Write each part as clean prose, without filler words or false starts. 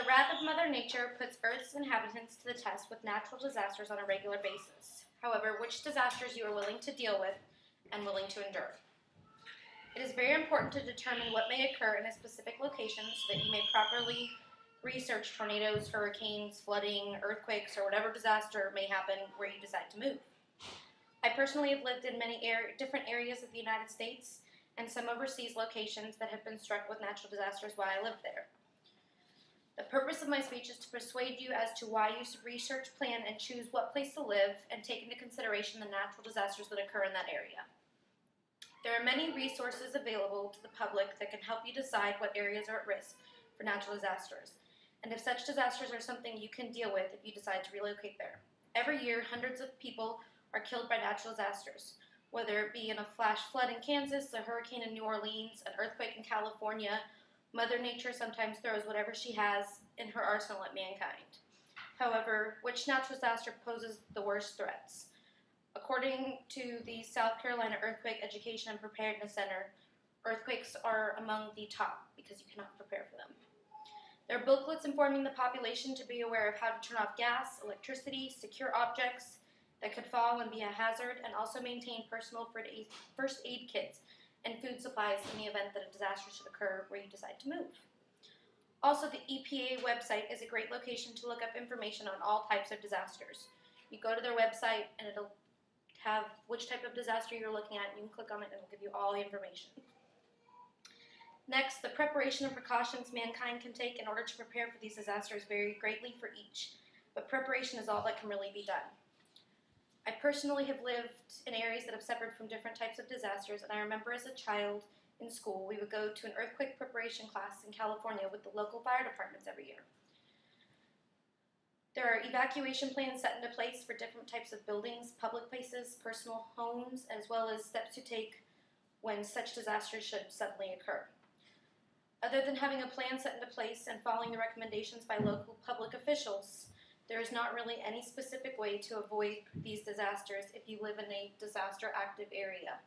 The wrath of Mother Nature puts Earth's inhabitants to the test with natural disasters on a regular basis. However, which disasters you are willing to deal with and willing to endure. It is very important to determine what may occur in a specific location so that you may properly research tornadoes, hurricanes, flooding, earthquakes, or whatever disaster may happen where you decide to move. I personally have lived in many different areas of the United States and some overseas locations that have been struck with natural disasters while I lived there. The purpose of my speech is to persuade you as to why you should research, plan, and choose what place to live and take into consideration the natural disasters that occur in that area. There are many resources available to the public that can help you decide what areas are at risk for natural disasters, and if such disasters are something you can deal with if you decide to relocate there. Every year, hundreds of people are killed by natural disasters, whether it be in a flash flood in Kansas, a hurricane in New Orleans, an earthquake in California. Mother Nature sometimes throws whatever she has in her arsenal at mankind. However, which natural disaster poses the worst threats? According to the South Carolina Earthquake Education and Preparedness Center, earthquakes are among the top because you cannot prepare for them. There are booklets informing the population to be aware of how to turn off gas, electricity, secure objects that could fall and be a hazard, and also maintain personal first aid kits and food supplies in the event that a disaster should occur where you decide to move. Also, the EPA website is a great location to look up information on all types of disasters. You go to their website and it'll have which type of disaster you're looking at, and you can click on it and it'll give you all the information. Next, the preparation and precautions mankind can take in order to prepare for these disasters vary greatly for each, but preparation is all that can really be done. I personally have lived in areas that have suffered from different types of disasters, and I remember as a child in school, we would go to an earthquake preparation class in California with the local fire departments every year. There are evacuation plans set into place for different types of buildings, public places, personal homes, as well as steps to take when such disasters should suddenly occur. Other than having a plan set into place and following the recommendations by local public officials, there is not really any specific way to avoid these disasters if you live in a disaster-active area.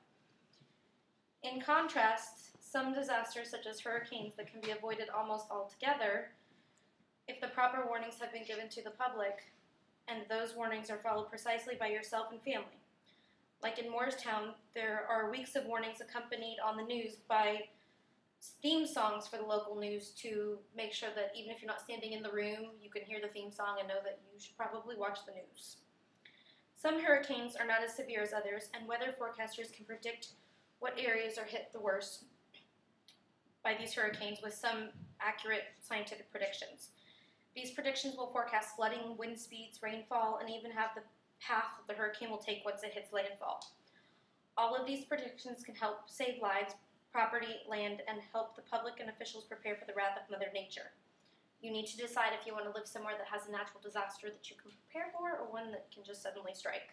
In contrast, some disasters, such as hurricanes, that can be avoided almost altogether if the proper warnings have been given to the public and those warnings are followed precisely by yourself and family. Like in Moorestown, there are weeks of warnings accompanied on the news by theme songs for the local news to make sure that even if you're not standing in the room, you can hear the theme song and know that you should probably watch the news. Some hurricanes are not as severe as others, and weather forecasters can predict what areas are hit the worst by these hurricanes with some accurate scientific predictions. These predictions will forecast flooding, wind speeds, rainfall, and even have the path that the hurricane will take once it hits landfall. All of these predictions can help save lives, property, land, and help the public and officials prepare for the wrath of Mother Nature. You need to decide if you want to live somewhere that has a natural disaster that you can prepare for or one that can just suddenly strike.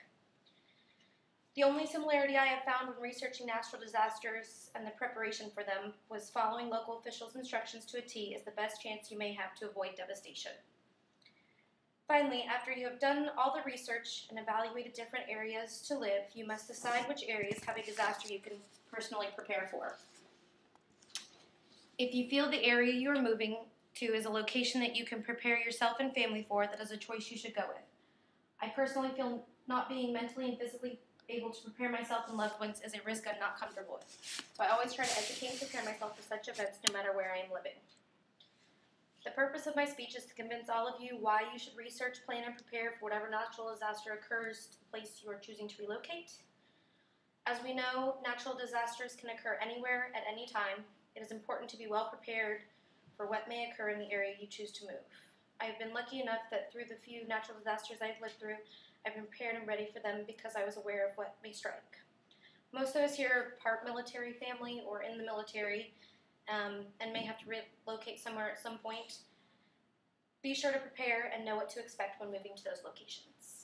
The only similarity I have found when researching natural disasters and the preparation for them was following local officials' instructions to a T is the best chance you may have to avoid devastation. Finally, after you have done all the research and evaluated different areas to live, you must decide which areas have a disaster you can personally prepare for. If you feel the area you are moving to is a location that you can prepare yourself and family for, that is a choice you should go with. I personally feel not being mentally and physically able to prepare myself and loved ones is a risk I'm not comfortable with. So I always try to educate and prepare myself for such events no matter where I am living. The purpose of my speech is to convince all of you why you should research, plan, and prepare for whatever natural disaster occurs to the place you are choosing to relocate. As we know, natural disasters can occur anywhere at any time. It is important to be well prepared for what may occur in the area you choose to move. I have been lucky enough that through the few natural disasters I've lived through, I've been prepared and ready for them because I was aware of what may strike. Most of us here are part military family or in the military and may have to relocate somewhere at some point. Be sure to prepare and know what to expect when moving to those locations.